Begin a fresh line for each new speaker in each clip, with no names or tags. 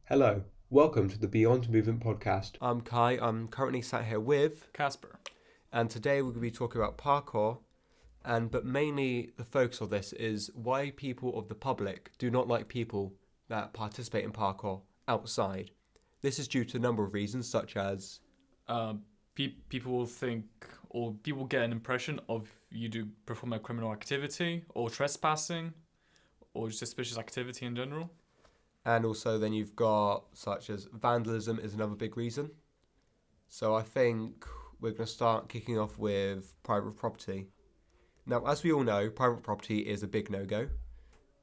Hello, welcome to the Beyond Movement podcast. I'm Kai. I'm currently sat here with
Kacper.
and today we're going to be talking about parkour. But mainly the focus of this is why people of the public do not like people that participate in parkour outside. This is due to a number of reasons, such as
People will think, or people get an impression of you do perform a criminal activity, or trespassing, or just suspicious activity in general.
and also then you've got such as vandalism is another big reason. So I think we're going to start kicking off with private property. Now, as we all know, private property is a big no-go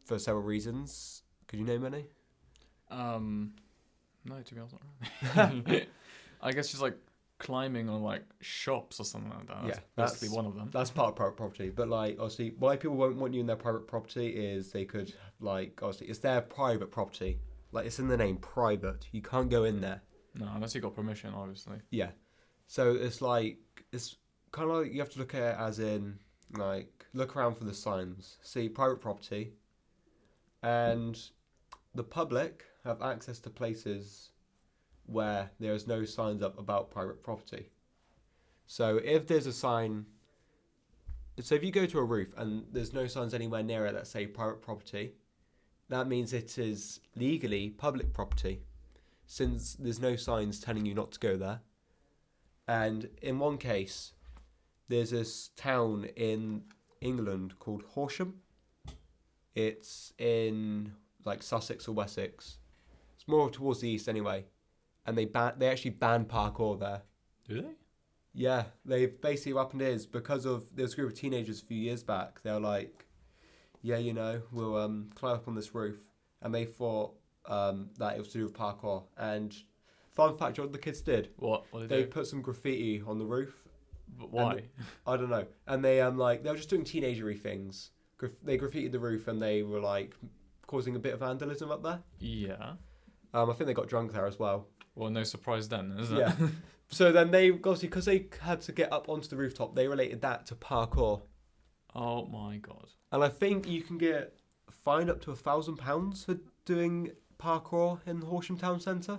for several reasons. Could you name any?
No, to be honest, not really. I guess just like climbing on like shops or something like that. That's basically one of them.
That's part of private property. But like, obviously, why people won't want you in their private property is they could, like, obviously, it's their private property. Like, it's in the name, private. You can't go in there.
No, unless you got permission, obviously.
Yeah. So it's like, it's kind of like you have to look at it as in, like, look around for the signs. See, private property. And the public have access to places where there is no signs up about private property. So if there's a sign, so if you go to a roof and there's no signs anywhere near it that say private property, that means it is legally public property, since there's no signs telling you not to go there. And in one case, there's this town in England called Horsham. It's in like Sussex or Wessex. It's more towards the east anyway. And they actually banned parkour there.
Do they?
Yeah, they've basically what happened is because of there was a group of teenagers a few years back. They were like, yeah, we'll climb up on this roof, and they thought that it was to do with parkour. And fun fact, you know what the kids did?
What did
They
do?
put some graffiti on the roof.
But why?
I don't know. And they they were just doing teenagery things. They graffitied the roof, and they were like causing a bit of vandalism up there.
Yeah.
I think they got drunk there as well.
Well, no surprise then, is it?
Yeah. So then they, obviously, because they had to get up onto the rooftop, they related that to parkour.
Oh my god.
And I think you can get fined up to £1,000 for doing parkour in the Horsham Town Centre.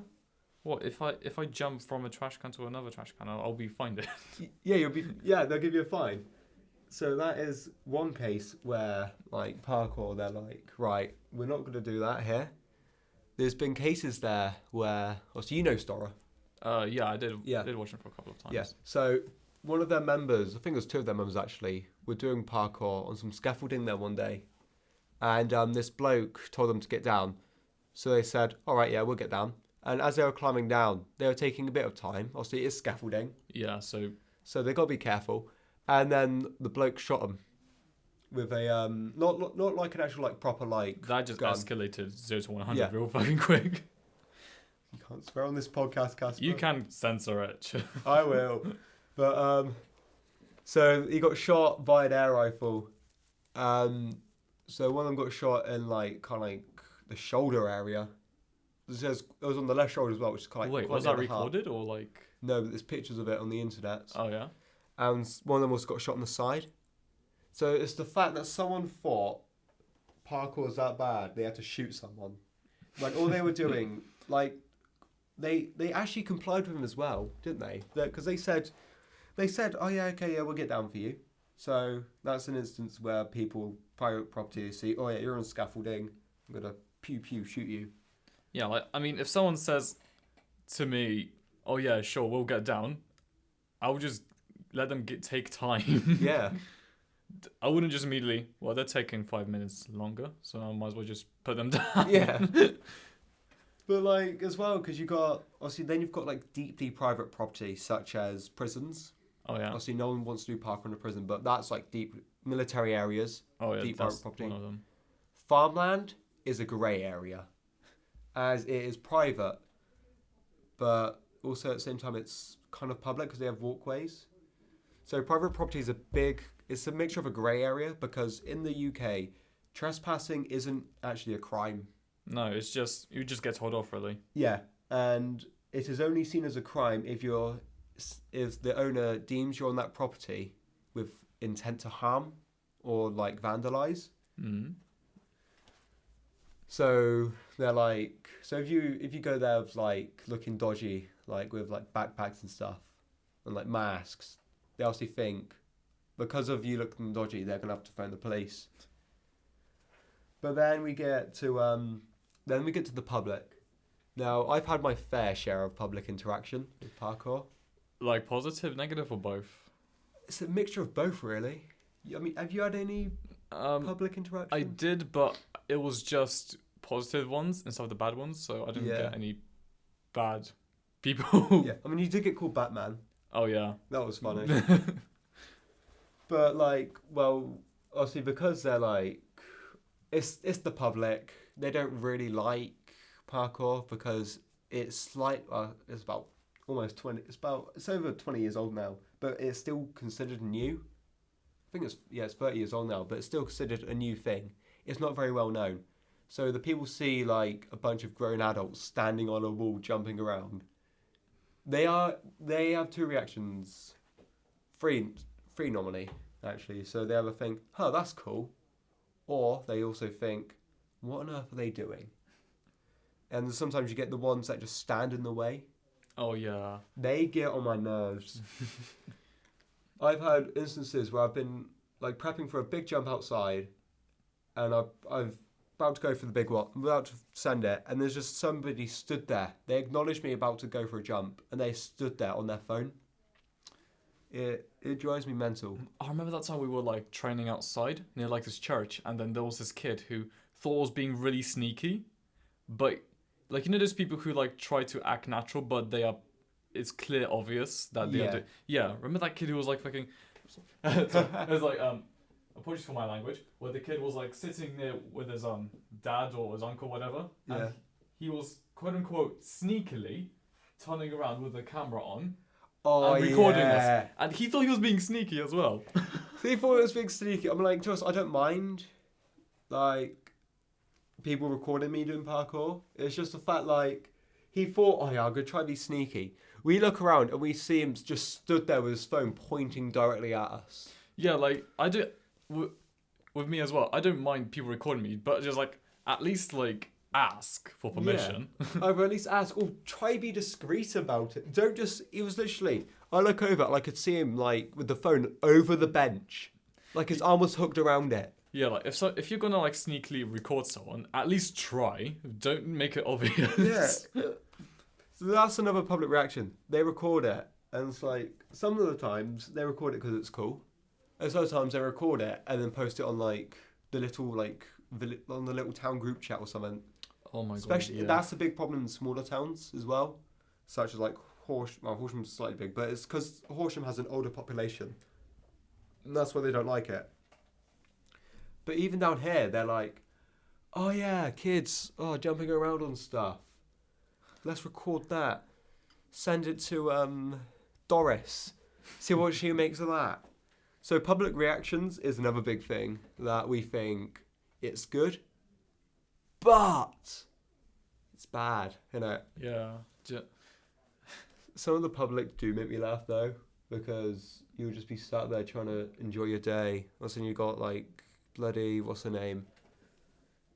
What if I jump from a trash can to another trash can? I'll be fined.
Yeah, they'll give you a fine. So that is one case where, like, parkour, they're like, right, we're not going to do that here. There's been cases there where, obviously, you know Stora.
Yeah, I did.
Yeah.
I did watch him for a couple of times.
Yeah. So one of their members, I think it was two of their members actually, were doing parkour on some scaffolding there one day, and this bloke told them to get down. So they said, "All right, yeah, we'll get down." And as they were climbing down, they were taking a bit of time. Obviously, it is scaffolding.
Yeah. So
they got to be careful. And then the bloke shot him with a not like an actual like proper like
that just
gun.
escalated 0 to 100
Yeah.
real fucking quick.
You can't swear on this podcast, Kacper.
You can censor it.
I will. But so he got shot by an air rifle. So one of them got shot in like kind of like the shoulder area. It was on the left shoulder as well, which is quite.
Wait,
quite
was
near
that
the heart.
recorded or like?
No, but there's pictures of it on the internet.
Oh yeah.
And one of them also got shot on the side. So it's the fact that someone thought parkour was that bad, they had to shoot someone. Like all they were doing, like they actually complied with him as well, didn't they? Because they said, oh yeah, okay, yeah, we'll get down for you. So that's an instance where private property, see, oh yeah, you're on scaffolding, I'm gonna pew pew shoot you.
Yeah, like I mean, if someone says to me, "Oh yeah, sure, we'll get down," I would just let them take time.
Yeah.
I wouldn't just immediately. Well, they're taking 5 minutes longer, so I might as well just put them down.
Yeah. But like as well, because you've got like deeply private property such as prisons.
Oh yeah.
Obviously, no one wants to do parkour in a prison, but that's like deep military areas.
Oh yeah.
Deep
That's
private property.
one of them.
Farmland is a grey area, as it is private, but also at the same time it's kind of public because they have walkways. So private property is it's a mixture of a grey area because in the UK, trespassing isn't actually a crime.
No, it's just you just get told off really.
Yeah, and it is only seen as a crime if the owner deems you're on that property with intent to harm or like vandalise.
Mm.
So they're like, so if you go there with like looking dodgy, like with like backpacks and stuff, and like masks, they obviously think because of you looking dodgy, they're gonna have to phone the police. But then we get to the public. Now I've had my fair share of public interaction with parkour.
Like positive, negative, or both?
It's a mixture of both, really. I mean, have you had any public interaction?
I did, but it was just positive ones instead of the bad ones, so I didn't
Yeah.
get any bad people.
Yeah, I mean, you did get called Batman.
Oh yeah.
That was funny. But like, well, obviously because they're like, it's the public. They don't really like parkour because it's like it's about almost 20. It's over 20 years old now, but it's still considered new. I think it's 30 years old now, but it's still considered a new thing. It's not very well known. So the people see like a bunch of grown adults standing on a wall jumping around. They have two reactions. Three normally, actually. So they either think, "Oh, that's cool," or they also think, "What on earth are they doing?" And sometimes you get the ones that just stand in the way.
Oh yeah.
They get on my nerves. I've had instances where I've been like prepping for a big jump outside, and I've about to go for the big one. I'm about to send it, and there's just somebody stood there. They acknowledged me about to go for a jump, and they stood there on their phone. It drives me mental.
I remember that time we were like training outside near like this church, and then there was this kid who thought was being really sneaky, but like those people who like try to act natural, but it's clear obvious that they are doing. Yeah, remember that kid who was like fucking. So, it was like apologies for my language, where the kid was like sitting there with his dad or his uncle, whatever, and he was quote unquote sneakily turning around with the camera on. And recording us. And he thought he was being sneaky as well.
He thought it was being sneaky. I'm like, I don't mind, like, people recording me doing parkour. It's just the fact, like, he thought, oh yeah, I'm going to try to be sneaky. We look around and we see him just stood there with his phone pointing directly at us.
Yeah, like, I do, with me as well, I don't mind people recording me, but just, like, at least, like, ask for permission.
Yeah. Or at least ask, or try be discreet about it. Don't just, it was literally, I look over and I could see him like with the phone over the bench. Like his arm was hooked around it.
Yeah, like if you're gonna like sneakily record someone, at least try. Don't make it obvious.
Yeah. So that's another public reaction. They record it, and it's like, some of the times they record it because it's cool. And sometimes they record it and then post it on like the little like, on the little town group chat or something.
Oh my
Especially,
god, yeah.
that's a big problem in smaller towns as well, such as like Horsham's slightly big, but it's because Horsham has an older population, and that's why they don't like it. But even down here, they're like, "Oh yeah, kids, jumping around on stuff. Let's record that. Send it to Doris. See what she makes of that." So public reactions is another big thing that we think it's good. But it's bad,
Yeah.
Some of the public do make me laugh though, because you'll just be sat there trying to enjoy your day. All of a sudden you got like bloody, what's her name?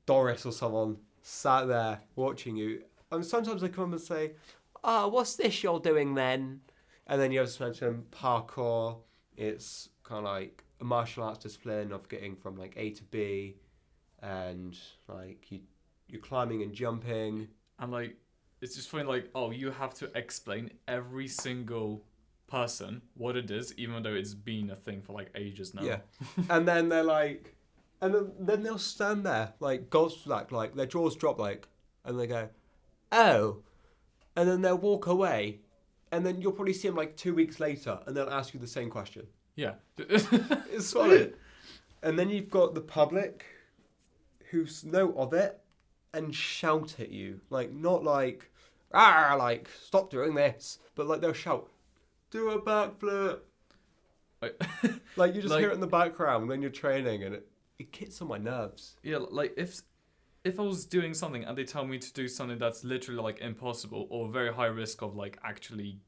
Doris or someone sat there watching you. And sometimes they come and say, what's this you're doing then? And then you just mention parkour. It's kind of like a martial arts discipline of getting from like A to B, and like you're climbing and jumping.
And like, it's just funny, like, oh, you have to explain every single person what it is, even though it's been a thing for like ages now.
Yeah. And then they're like, and then they'll stand there like gobsmacked, like their jaws drop, like, and they go, oh, and then they'll walk away, and then you'll probably see them like 2 weeks later, and they'll ask you the same question.
Yeah.
It's solid. And then you've got the public who know of it and shout at you, like not like, like stop doing this, but like they'll shout, do a backflip. Like you just hear it in the background when you're training, and it gets on my nerves.
Yeah, like if I was doing something and they tell me to do something that's literally like impossible or very high risk of like actually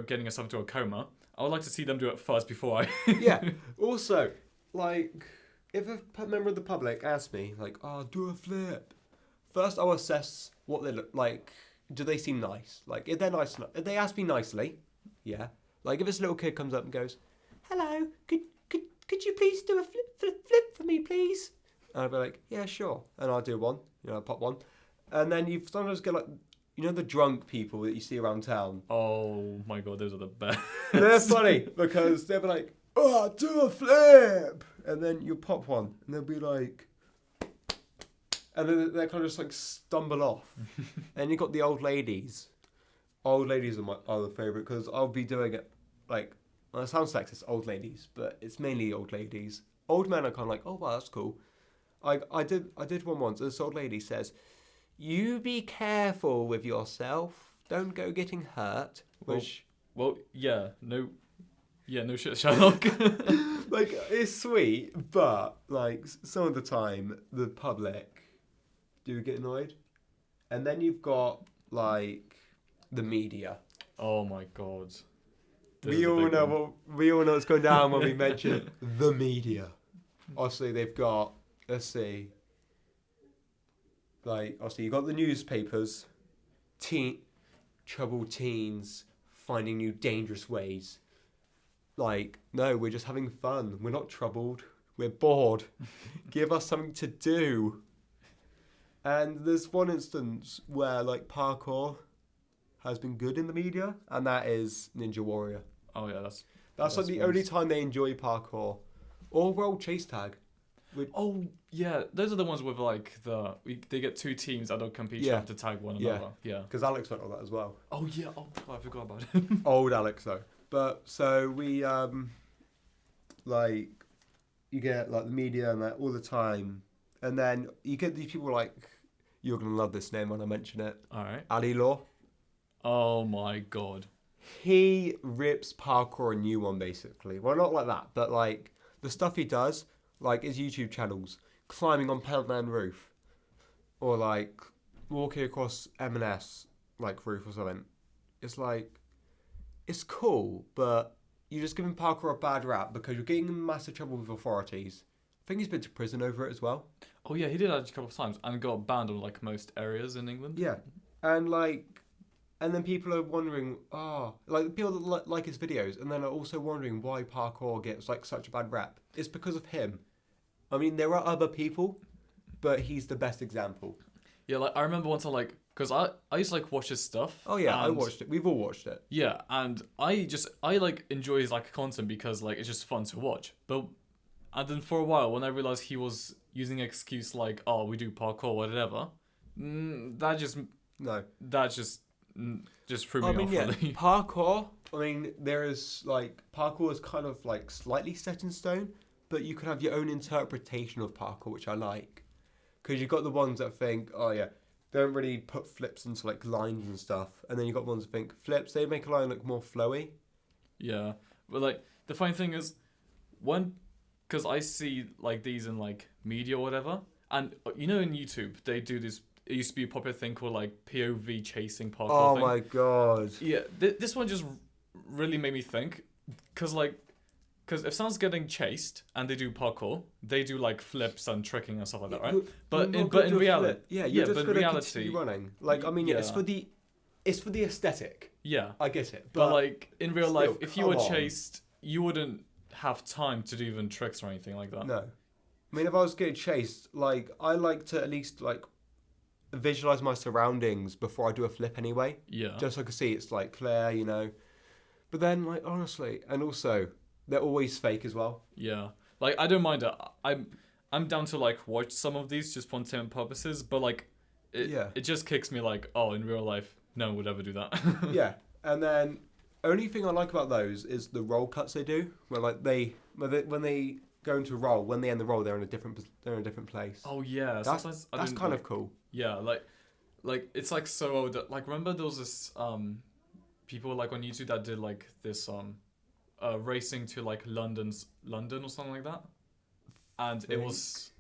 getting yourself into a coma, I would like to see them do it first before I.
Yeah. Also, like if a member of the public asks me, like, oh, do a flip, first I'll assess what they look like. Do they seem nice? Like, if they're nice enough, if they ask me nicely, yeah. Like, if this little kid comes up and goes, hello, could you please do a flip for me, please? And I'll be like, yeah, sure. And I'll do one, I'll pop one. And then you sometimes get like, the drunk people that you see around town.
Oh my god, those are the best.
They're funny because they'll be like, oh, do a flip. And then you pop one and they'll be like, and then they kind of just like stumble off. And you got the old ladies. Old ladies are my other favourite because I'll be doing it like, well, it sounds sexist, old ladies, but it's mainly old ladies. Old men are kind of like, oh wow, that's cool. I did one once. This old lady says, you be careful with yourself. Don't go getting hurt. Which,
well, no shit, Sherlock.
like, it's sweet, but like some of the time the public do get annoyed, and then you've got like the media.
Oh my god.
We all know what's going down when we mention the media. Obviously, they've got, let's see, like, obviously, you got the newspapers, troubled teens finding new dangerous ways. Like, no, we're just having fun. We're not troubled. We're bored. Give us something to do. And there's one instance where, like, parkour has been good in the media, and that is Ninja Warrior.
Oh yeah,
that's like the only time they enjoy parkour. Or World Chase Tag.
Oh yeah, those are the ones with like they get two teams that don't compete to tag one another. Yeah.
Because Alex went on that as well.
Oh yeah. Oh God, I forgot about him.
Old Alex though. But so we like you get like the media and that all the time, and then you get these people like, you're gonna love this name when I mention it.
All right.
Ali Law.
Oh my god.
He rips parkour a new one basically. Well, not like that, but like the stuff he does, like his YouTube channels, climbing on Pantman roof, or like walking across M&S like roof or something. It's like, it's cool, but you're just giving parkour a bad rap because you're getting in massive trouble with authorities. I think he's been to prison over it as well.
Oh yeah, he did that a couple of times and got banned on like most areas in England.
Yeah, and like. And then people are wondering, like people that like his videos, and then are also wondering why parkour gets like such a bad rap. It's because of him. I mean, there are other people, but he's the best example.
Yeah, like I remember once because I used to like watch his stuff.
Oh yeah, I watched it. We've all watched it.
Yeah, and I like enjoy his like content because like it's just fun to watch. And then for a while, when I realized he was using an excuse like, oh, we do parkour, whatever, that just threw me off. Really.
Parkour. I mean, parkour is kind of like slightly set in stone, but you can have your own interpretation of parkour, which I like, because you've got the ones that think, oh yeah, they don't really put flips into like lines and stuff, and then you've got ones that think flips, they make a line look more flowy.
Yeah, but like the funny thing is, because I see like these in like media or whatever, and in YouTube they do this. It used to be a popular thing called like POV chasing parkour.
Oh my god.
Yeah, this one just really made me think, because if someone's getting chased and they do parkour, they do like flips and tricking and stuff like that, right? But in reality,
you're just gonna continue running. Like, I mean,
yeah.
it's for the aesthetic.
Yeah,
I get it.
But like in real life, if you were
on.
chased, you wouldn't have time to do even tricks or anything like that.
No, I mean, if I was getting chased, like I like to at least like visualize my surroundings before I do a flip anyway.
Yeah.
Just so I can see it's like clear, But then, like, honestly, and also they're always fake as well.
Yeah. Like I don't mind it. I'm down to like watch some of these just for entertainment purposes, but like it just kicks me like, oh, in real life no one would ever do that.
Yeah. And then only thing I like about those is the roll cuts they do, where like when they go into a roll, when they end the roll, they're in a different place.
Oh yeah,
that's kind of cool.
Yeah, like it's like so old that, like, remember there was this people like on YouTube that did like this racing to like London or something like that, and it was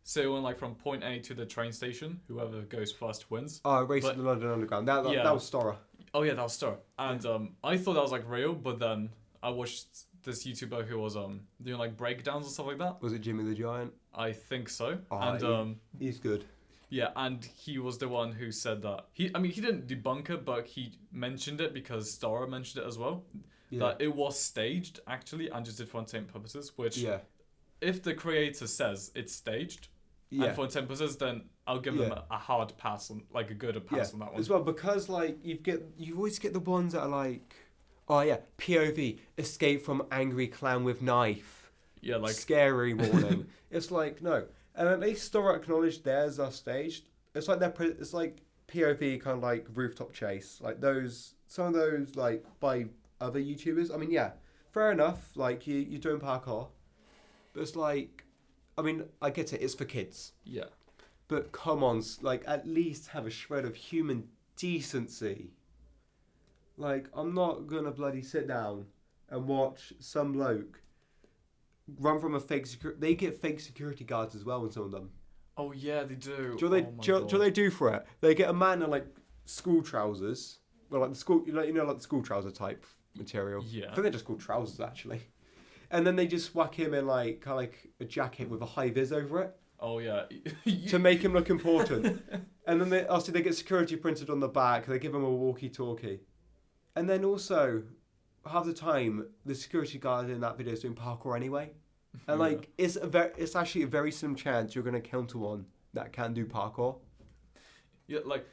so it went like from point A to the train station. Whoever goes first wins.
Oh, racing the London Underground. That was Stora.
Oh yeah, that was Star. And I thought that was like real, but then I watched this YouTuber who was doing like breakdowns and stuff like that.
Was it Jimmy the Giant?
I think so.
Oh,
And
he's good.
yeah, and he was the one who said that he didn't debunk it, but he mentioned it because Stara mentioned it as well.
Yeah.
That it was staged actually and just did for entertainment purposes. Which,
Yeah.
if the creator says it's staged
Yeah.
and for entertainment purposes, then I'll give them a hard pass on, like a good pass on that one.
As well, because like you always get the ones that are like, oh yeah, POV, escape from angry clown with knife.
Yeah, like
scary warning. It's like no, and at least Stora acknowledged theirs are staged. It's like it's like POV kind of like rooftop chase, like some of those like by other YouTubers. I mean, yeah, fair enough. Like you're doing parkour, but it's like, I mean, I get it. It's for kids.
yeah.
But come on, like at least have a shred of human decency. Like I'm not gonna bloody sit down and watch some bloke run from a fake security. They get fake security guards as well in some of them.
Oh yeah, they do.
Do they?
Oh my
Do
God.
they do for it? They get a man in like school trousers, well, like the school, like the school trouser type material.
Yeah.
I think they're just called trousers actually. And then they just whack him in like kind of like a jacket with a high vis over it
Oh yeah.
to make him look important. And then they get security printed on the back. They give him a walkie-talkie. And then also, half the time, the security guard in that video is doing parkour anyway. And like, it's actually a very slim chance you're going to counter one that can do parkour.
Yeah, like,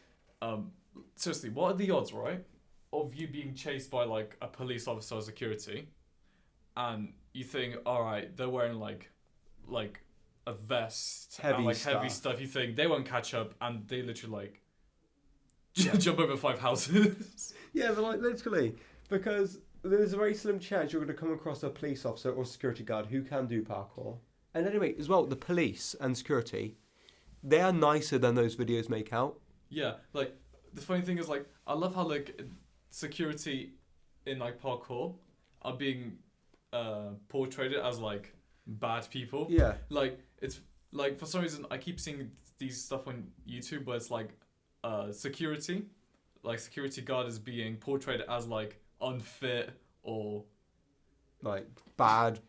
seriously, what are the odds, right, of you being chased by like a police officer or security, and you think, all right, they're wearing like a vest
Heavy
and like
stuff.
heavy stuff. You think they won't catch up, and they literally like
Yeah.
jump over 5 houses.
Yeah, but like literally, because there's a very slim chance you're going to come across a police officer or security guard who can do parkour. And anyway, as well, the police and security, they are nicer than those videos make out.
Yeah, like the funny thing is like I love how like security in like parkour are being portrayed as like bad people.
Yeah.
Like it's like for some reason I keep seeing these stuff on YouTube where it's like security guard is being portrayed as like unfit or
Like bad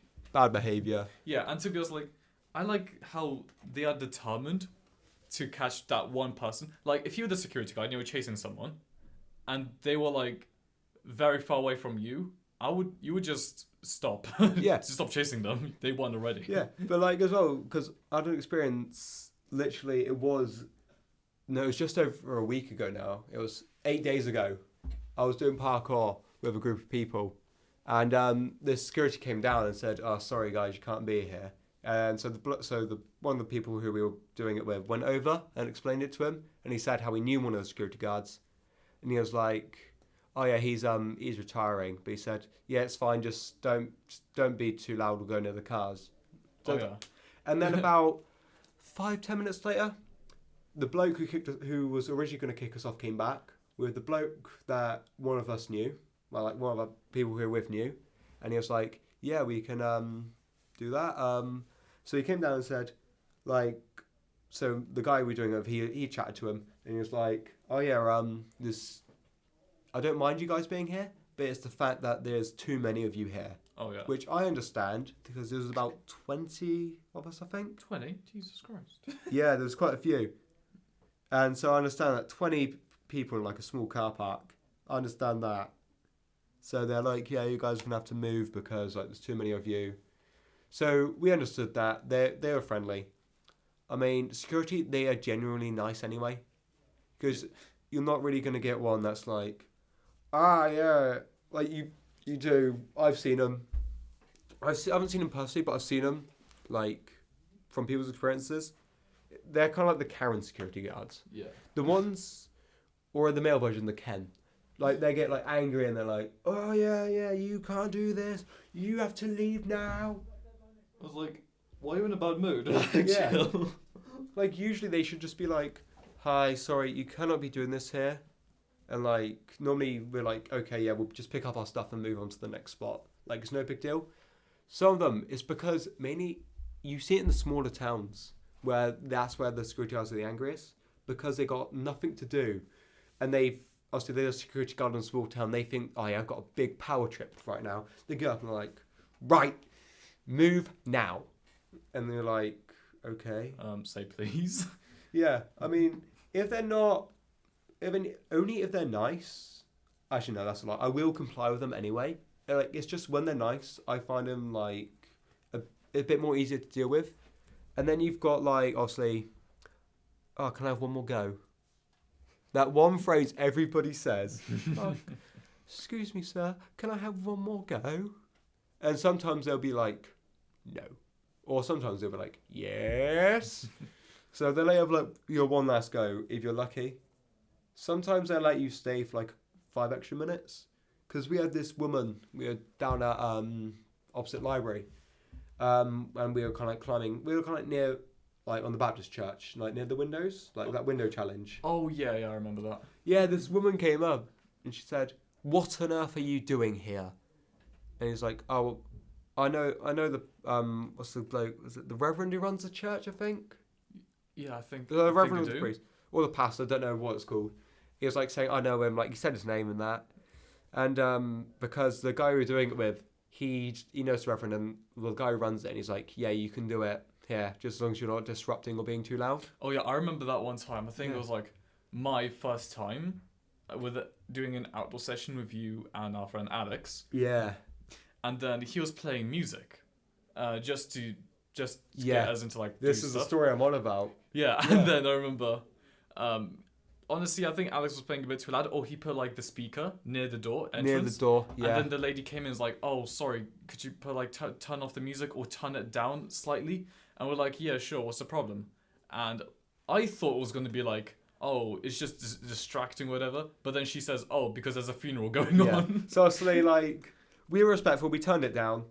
behavior.
yeah, and to be honest, like I like how they are determined to catch that one person. Like if you were the security guard and you were chasing someone and they were like very far away from you, you would just stop.
Yeah.
Just stop chasing them. They won already.
Yeah, but like as well, because I had an experience, literally it was just over a week ago now. It was 8 days ago. I was doing parkour with a group of people, and the security came down and said, "Oh, sorry guys, you can't be here." And so the one of the people who we were doing it with went over and explained it to him, and he said how he knew one of the security guards, and he was like, "Oh yeah, he's retiring," but he said, "Yeah, it's fine. Just don't be too loud or go near the cars."
Oh yeah.
And then about 5-10 minutes later, the bloke who was originally going to kick us off came back with the bloke that one of us knew, well, like one of our people who were with knew, and he was like, "Yeah, we can do that." So he came down and said, like, so the guy we were doing it with, he chatted to him, and he was like, "Oh yeah, this, I don't mind you guys being here, but it's the fact that there's too many of you here."
Oh yeah.
Which I understand, because there was about 20 of us, I think.
20? Jesus Christ.
Yeah, there was quite a few. And so I understand that 20 people in like a small car park, I understand that. So they're like, "Yeah, you guys are going to have to move because like there's too many of you." So we understood that. They were friendly. I mean, security, they are genuinely nice anyway. Because you're not really going to get one that's like, "Ah, yeah," like you do. I've seen them. I haven't seen them personally, but I've seen them, like, from people's experiences. They're kind of like the Karen security guards.
Yeah.
The ones, or the male version, the Ken. Like, they get, like, angry and they're like, "Oh, yeah, you can't do this. You have to leave now."
I was like, why are you in a bad mood?
Yeah.
Chill.
Like, usually they should just be like, "Hi, sorry, you cannot be doing this here." And, like, normally we're like, "Okay, yeah, we'll just pick up our stuff and move on to the next spot." Like, it's no big deal. Some of them, it's because mainly you see it in the smaller towns where that's where the security guards are the angriest, because they got nothing to do. And obviously they're a security guard in a small town. They think, "Oh yeah, I've got a big power trip right now." They get up and they're like, right, move now. And they're like, okay.
Say please.
Yeah, I mean, if they're not, only if they're nice. Actually, no, that's a lot. I will comply with them anyway. Like, it's just when they're nice, I find them like a bit more easier to deal with. And then you've got like, obviously, oh, can I have one more go? That one phrase everybody says. Oh, excuse me, sir, can I have one more go? And sometimes they'll be like, no. Or sometimes they'll be like, yes. So they'll let you have like your one last go if you're lucky. Sometimes they'll let you stay for like 5 extra minutes. Because we had this woman, we were down at opposite library. And we were kind of like climbing, we were kind of like near, like on the Baptist church, like near the windows, like that window challenge.
Oh yeah, I remember that.
Yeah, this woman came up and she said, what on earth are you doing here? And he's like, oh, I know the, what's the bloke, was it the reverend who runs the church, I think?
Yeah, I think
The reverend
I
or
think
the
I do.
priest, or the pastor, I don't know what it's called. He was like saying, I know him, like he said his name and that. And because the guy we were doing it with, he knows the reverend, and the guy who runs it, and he's like, yeah, you can do it here, just as long as you're not disrupting or being too loud.
Oh yeah, I remember that one time. I think
Yeah.
it was like my first time with doing an outdoor session with you and our friend Alex,
Yeah.
and then he was playing music, just to
Yeah.
get us into like
This
do
is
stuff.
the story I'm on about.
Yeah,
Yeah.
and then I remember, honestly, I think Alex was playing a bit too loud, or he put like the speaker near the door entrance.
Near the door, yeah.
And then the lady came in and was like, oh, sorry, could you put like turn off the music or turn it down slightly? And we're like, yeah, sure, what's the problem? And I thought it was going to be like, oh, it's just distracting, whatever. But then she says, oh, because there's a funeral going
Yeah.
on.
So obviously, like, we were respectful, we turned it down.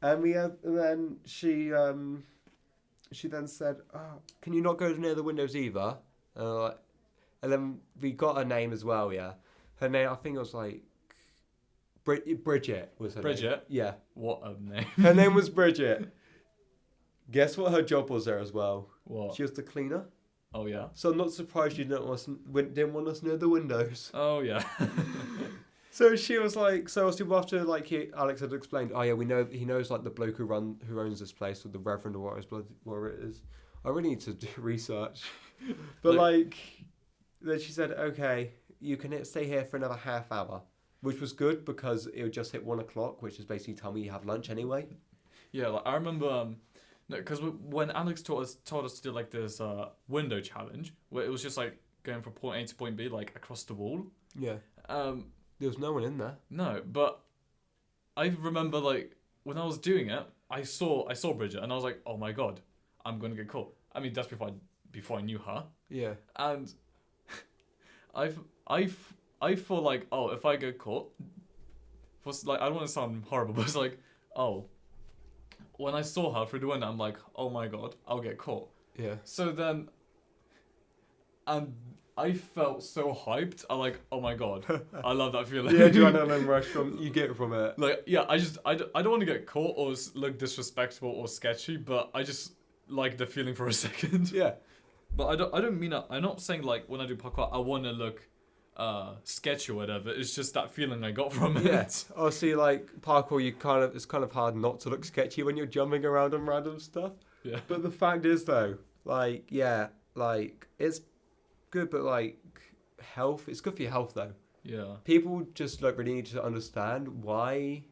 And then she then said, oh, can you not go near the windows either? And then we got her name as well, yeah. Her name, I think it was like, Bridget was her name.
Bridget?
Yeah.
What a name.
Her name was Bridget. Guess what her job was there as well?
What?
She was the cleaner.
Oh, yeah.
So I'm not surprised you didn't want us near the windows.
Oh, yeah.
So she was like, so obviously after like Alex had explained, oh yeah, we know he knows like the bloke who owns this place, or the reverend or whatever it is. I really need to do research, but like then she said, okay, you can stay here for another half hour, which was good because it would just hit 1 o'clock, which is basically time you have lunch anyway.
Yeah, like I remember, no, because when Alex told us to do like this window challenge, where it was just like going from point A to point B, like across the wall.
Yeah. There was no one in there.
No, but I remember like when I was doing it, I saw Bridget, and I was like, oh my god, I'm gonna get caught. I mean, that's before I knew her,
Yeah.
and I feel like, oh, if I get caught, was like, I don't want to sound horrible, but it's like, oh, when I saw her through the window, I'm like, oh my god, I'll get caught.
Yeah.
So then, and I felt so hyped. I'm like, oh my god, I love that feeling.
Yeah, adrenaline rush you get from it.
Like, yeah, I don't want to get caught or look disrespectful or sketchy, but I just like the feeling for a second.
Yeah.
But I don't mean that. I'm not saying like when I do parkour, I want to look sketchy or whatever. It's just that feeling I got from it.
Yeah. Obviously, like parkour, it's kind of hard not to look sketchy when you're jumping around on random stuff.
Yeah.
But the fact is, though, like, yeah, like it's good, but like it's good for your health, though.
Yeah.
People just like really need to understand why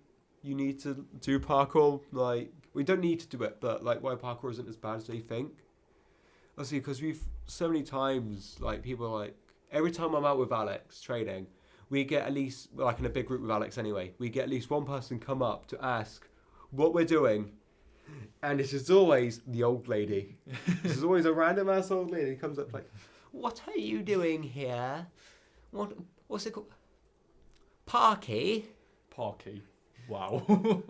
you need to do parkour. Like, we don't need to do it, but like why parkour isn't as bad as they think. Obviously, because we've so many times, like, people are like, every time I'm out with Alex training, we get at least, like in a big group with Alex anyway, we get at least one person come up to ask what we're doing. And this is always the old lady. This is always a random ass old lady who comes up like, what are you doing here? What's it called? Parky?
Parky. Wow.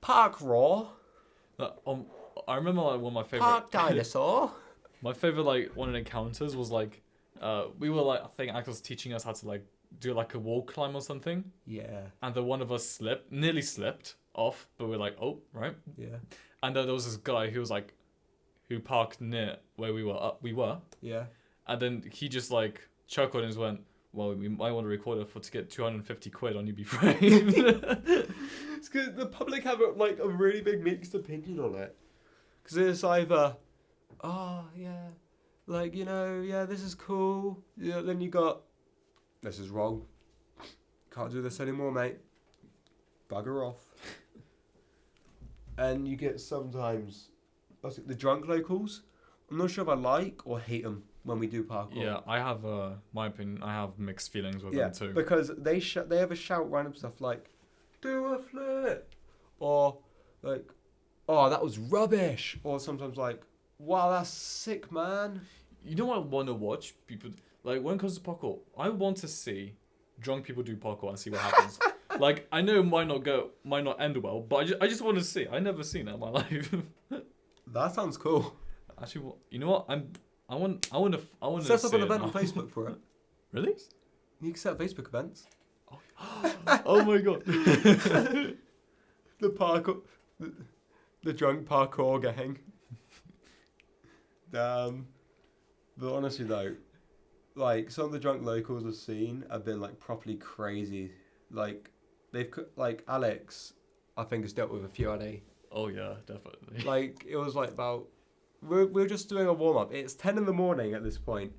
Park raw?
I remember like one of my favorite.
Park dinosaur?
My favorite like one of the encounters was like, we were like, I think Alex was teaching us how to like do like a wall climb or something,
Yeah.
and then one of us nearly slipped off, but we're like, oh right.
Yeah.
And then there was this guy who parked near where we were.
Yeah.
And then he just like chuckled and just went, well, we might want to record it to get 250 quid on UB Frame.
It's because the public have like a really big mixed opinion on it. Because it's either, oh yeah, like yeah, this is cool. Yeah, then you got, this is wrong. Can't do this anymore, mate. Bugger off. And you get sometimes, I think the drunk locals. I'm not sure if I like or hate them when we do parkour.
Yeah, I have my opinion. I have mixed feelings with them too.
Because they ever shout random stuff like, "Do a flip," or like, "Oh, that was rubbish," or sometimes like, "Wow, that's sick, man."
You know what I want to watch? People like when it comes to parkour, I want to see drunk people do parkour and see what happens. Like I know it might not end well, but I just want to see. I never seen it in my life.
That sounds cool.
Actually, you know what? I want to
Set up
see
an
it
event
now.
on Facebook for it.
Really?
You can set up Facebook events.
Oh my god.
The parkour, the drunk parkour gang. Damn. But honestly though, like some of the drunk locals I've seen have been like properly crazy. Like like Alex, I think has dealt with a few, hasn't he?
Oh yeah, definitely.
Like it was like about we're just doing a warm up. It's 10 in the morning at this point.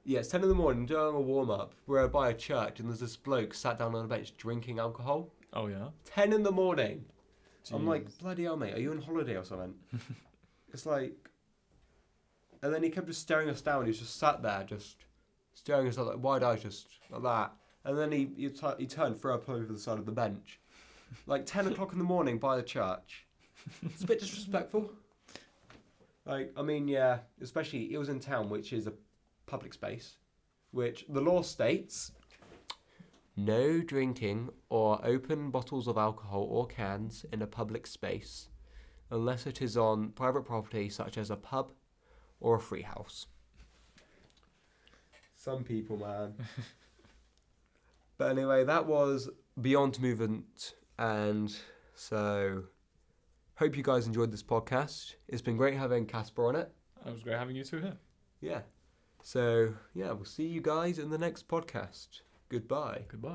Yeah, it's 10 in the morning doing a warm up. We're by a church and there's this bloke sat down on a bench drinking alcohol.
Oh yeah.
10 in the morning.
Jeez.
I'm like, bloody hell, mate, are you on holiday or something? It's like, and then he kept just staring us down. He was just sat there, just staring us like wide eyes, just like that. And then he turned, threw up over the side of the bench, like 10 o'clock in the morning by the church. It's a bit disrespectful. Like, I mean, yeah, especially it was in town, which is a public space, which the law states no drinking or open bottles of alcohol or cans in a public space unless it is on private property such as a pub or a free house. Some people, man. But anyway, that was Beyond Movement, and so hope you guys enjoyed this podcast. It's been great having Kacper on it.
It was great having you two here.
Yeah. So, yeah, we'll see you guys in the next podcast. Goodbye.
Goodbye.